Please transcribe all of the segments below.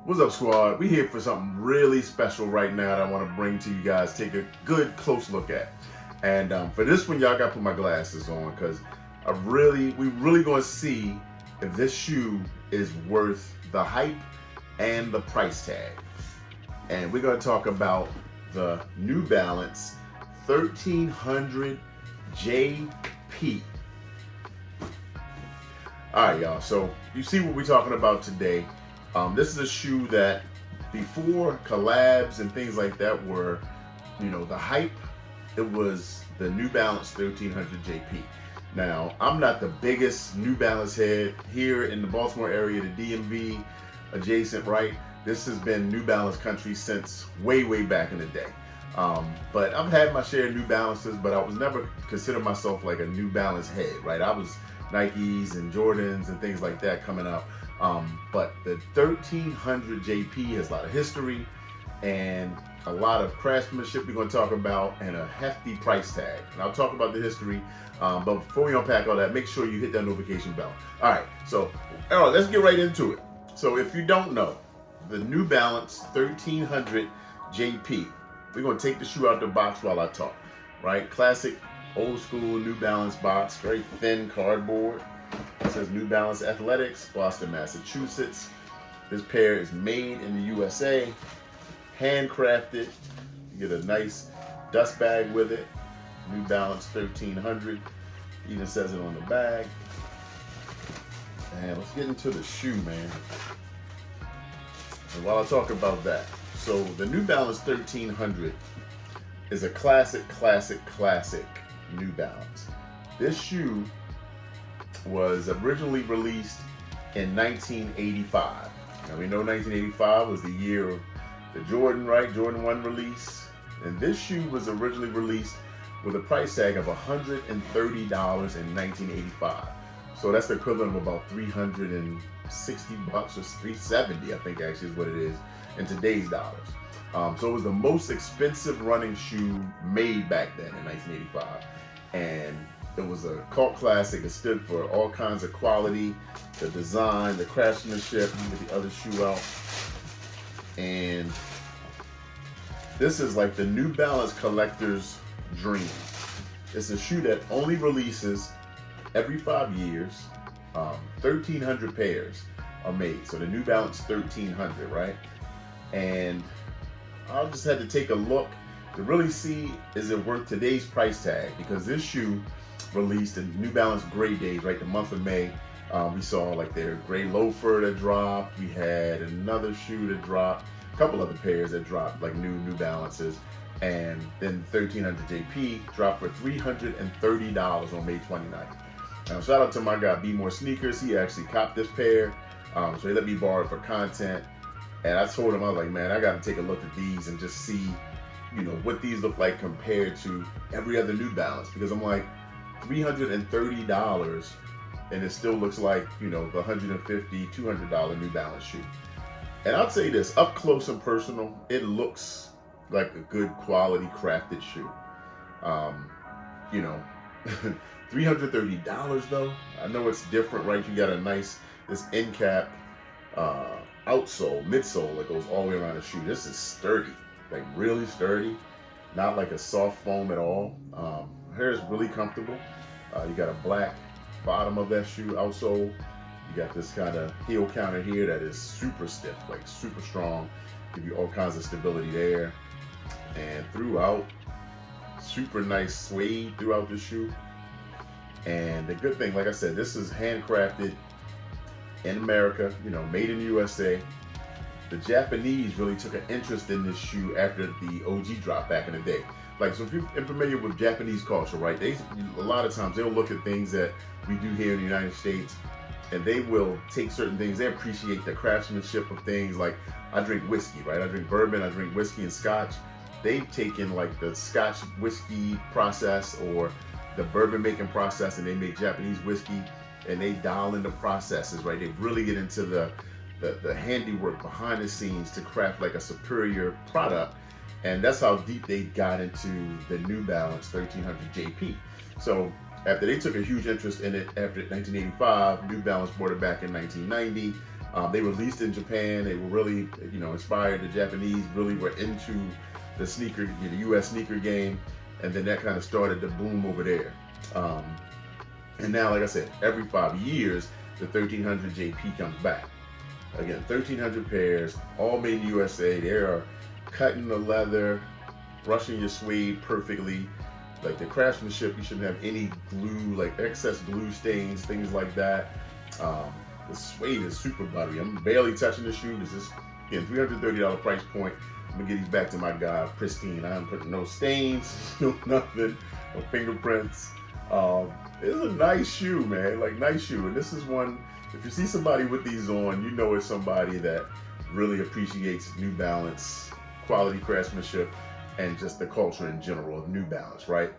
What's up, squad? We here for something really special right now that I want to bring to you guys. Take a good close look at. And for this one, y'all got to put my glasses on because we really going to see if this shoe is worth the hype and the price tag. And we're going to talk about the New Balance 1300 JP. All right, y'all. So you see what we're talking about today. This is a shoe that before collabs and things like that were, the hype, it was the New Balance 1300 JP. Now, I'm not the biggest New Balance head here in the Baltimore area, the DMV adjacent, right? This has been New Balance country since way back in the day. But I've had my share of New Balances, but I was never considered myself like a New Balance head, right? I was Nikes and Jordans and things like that coming up. But the 1300 JP has a lot of history and a lot of craftsmanship we're going to talk about and a hefty price tag. And I'll talk about the history, but before we unpack all that, make sure you hit that notification bell. All right, so let's get right into it. So if you don't know, the New Balance 1300 JP, we're going to take the shoe out the box while I talk, right? Classic old school New Balance box, very thin cardboard. It says New Balance Athletics, Boston, Massachusetts. This pair is made in the USA, handcrafted. You get a nice dust bag with it. New Balance 1300. Even says it on the bag. And let's get into the shoe, man. And while I talk about that, so the New Balance 1300 is a classic New Balance. This shoe was originally released in 1985. Now we know 1985 was the year of the Jordan, right? Jordan 1 release. And this shoe was originally released with a price tag of $130 in 1985. So that's the equivalent of about $360 or $370, I think actually is what it is in today's dollars. So it was the most expensive running shoe made back then in 1985. And it was a cult classic. It stood for all kinds of quality, the design, the craftsmanship. You get the other shoe out. And this is like the New Balance collector's dream. It's a shoe that only releases every 5 years. 1,300 pairs are made. So the New Balance 1,300, right? And I just had to take a look to really see, is it worth today's price tag? Because this shoe released in New Balance Gray days, right? The month of May. We saw like their gray loafer that dropped. We had another shoe that dropped, a couple other pairs that dropped, like New Balances. And then 1300 JP dropped for $330 on May 29th. Now, shout out to my guy, Be More Sneakers. He actually copped this pair. So he let me borrow it for content. And I told him, I was like, man, I got to take a look at these and just see, what these look like compared to every other New Balance. Because I'm like, $330 and it still looks like, the $150, $200 New Balance shoe. And I'll say this, up close and personal, it looks like a good quality crafted shoe. $330 though, I know it's different, right? You got this end cap, outsole, midsole that goes all the way around the shoe. This is sturdy, like really sturdy, not like a soft foam at all. Hair is really comfortable. You got a black bottom of that shoe outsole. You got this kind of heel counter here that is super stiff, like super strong. Give you all kinds of stability there. And throughout, super nice suede throughout the shoe. And the good thing, like I said, this is handcrafted in America, made in the USA. The Japanese really took an interest in this shoe after the OG drop back in the day. Like, so if you're familiar with Japanese culture, right? A lot of times they'll look at things that we do here in the United States, and they will take certain things. They appreciate the craftsmanship of things. Like, I drink whiskey, right? I drink bourbon, I drink whiskey and scotch. They've taken like the scotch whiskey process or the bourbon making process, and they make Japanese whiskey, and they dial in the processes, right? They really get into the handiwork behind the scenes to craft like a superior product. And that's how deep they got into the New Balance 1300 JP. So after they took a huge interest in it after 1985, New Balance brought it back in 1990. They were released in Japan. They were really, inspired. The Japanese really were into the sneaker, the U.S. sneaker game, and then that kind of started to boom over there. And now, like I said, every 5 years, the 1300 JP comes back. Again, 1,300 pairs, all made in the USA. They are cutting the leather, brushing your suede perfectly. Like the craftsmanship, you shouldn't have any glue, like excess glue stains, things like that. The suede is super buttery. I'm barely touching the shoe. This is, again, $330 price point. I'm gonna get these back to my guy, pristine. I haven't put no stains, no nothing, no fingerprints. It's a nice shoe, man, like nice shoe. And this is one, if you see somebody with these on, you know it's somebody that really appreciates New Balance, quality craftsmanship, and just the culture in general of New Balance, right?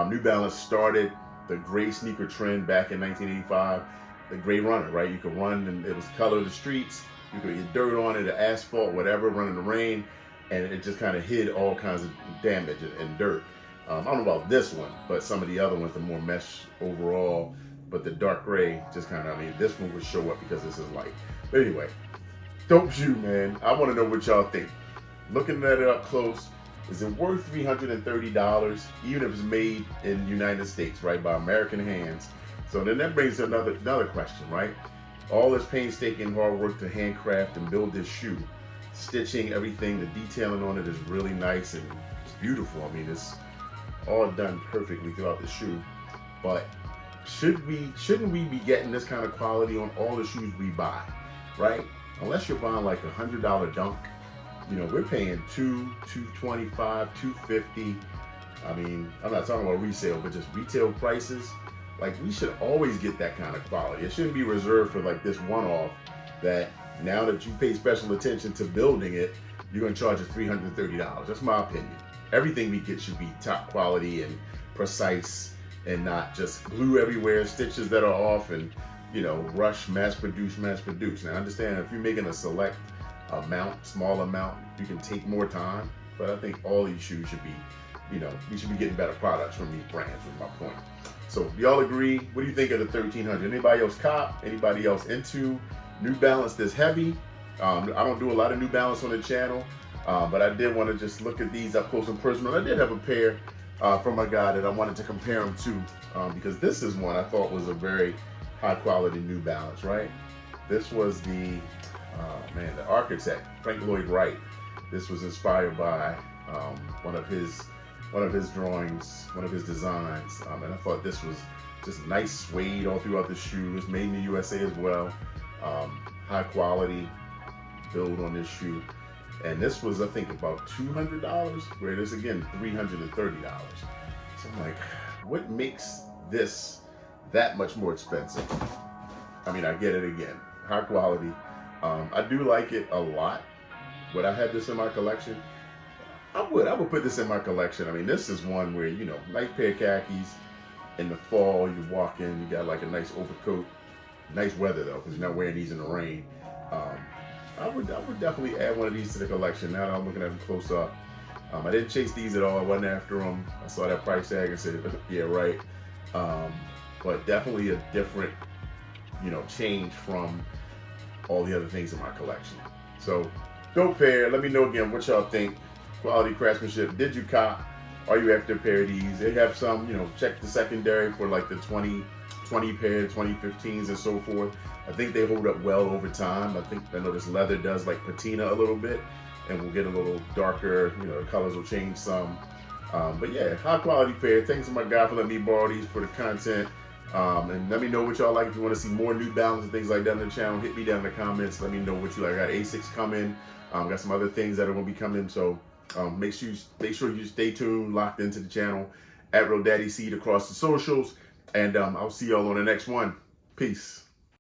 New Balance started the gray sneaker trend back in 1985, the gray runner, right? You could run and it was color the streets, you could get dirt on it, the asphalt, whatever, run in the rain, and it just kind of hid all kinds of damage and dirt. I don't know about this one, but some of the other ones, the more mesh overall, but the dark gray just kind of, this one would show up because this is light. But anyway, dope shoe, man. I want to know what y'all think. Looking at it up close, is it worth $330, even if it's made in the United States, right, by American hands? So then that brings another question, right? All this painstaking hard work to handcraft and build this shoe, stitching, everything, the detailing on it is really nice and it's beautiful. It's all done perfectly throughout the shoe. But shouldn't we be getting this kind of quality on all the shoes we buy, right? Unless you're buying like $100 Dunk, we're paying $225, $250. I'm not talking about resale, but just retail prices. Like, we should always get that kind of quality. It shouldn't be reserved for like this one-off that now that you pay special attention to building it, you're gonna charge us $330. That's my opinion. Everything we get should be top quality and precise and not just glue everywhere, stitches that are off and, rush, mass produce. Now, I understand if you're making a select amount, small amount, you can take more time, but I think all these shoes should be, we should be getting better products from these brands, was my point. So, y'all agree? What do you think of the 1300? Anybody else cop? Anybody else into New Balance this heavy? I don't do a lot of New Balance on the channel, but I did want to just look at these up close and personal. I did have a pair from my guy that I wanted to compare them to, because this is one I thought was a very high quality New Balance, right? This was the architect, Frank Lloyd Wright. This was inspired by one of his drawings, one of his designs, and I thought this was just nice suede all throughout the shoe. It's made in the USA as well. High quality build on this shoe. And this was, I think, about $200, where this, again, $330. So I'm like, what makes this that much more expensive? I get it again. High quality. I do like it a lot. Would I have this in my collection? I would put this in my collection. This is one where, nice pair of khakis. In the fall, you walk in, you got like a nice overcoat. Nice weather though, because you're not wearing these in the rain. I would definitely add one of these to the collection now that I'm looking at them close up. I didn't chase these at all. I wasn't after them. I saw that price tag and said, yeah, right. But definitely a different, change from all the other things in my collection. So, dope pair. Let me know again what y'all think. Quality craftsmanship. Did you cop? Are you after a pair of these? They have some, check the secondary for like the 20 pair, 2015s and so forth. I think they hold up well over time. I know this leather does like patina a little bit and we'll get a little darker, the colors will change some. But yeah, high quality pair. Thanks to my guy for letting me borrow these for the content. And let me know what y'all like. If you want to see more New Balance and things like that on the channel, hit me down in the comments. Let me know what you like. I got Asics coming. Got some other things that are going to be coming. So make sure you stay tuned, locked into the channel at Real Daddy Seed across the socials. And I'll see y'all on the next one. Peace.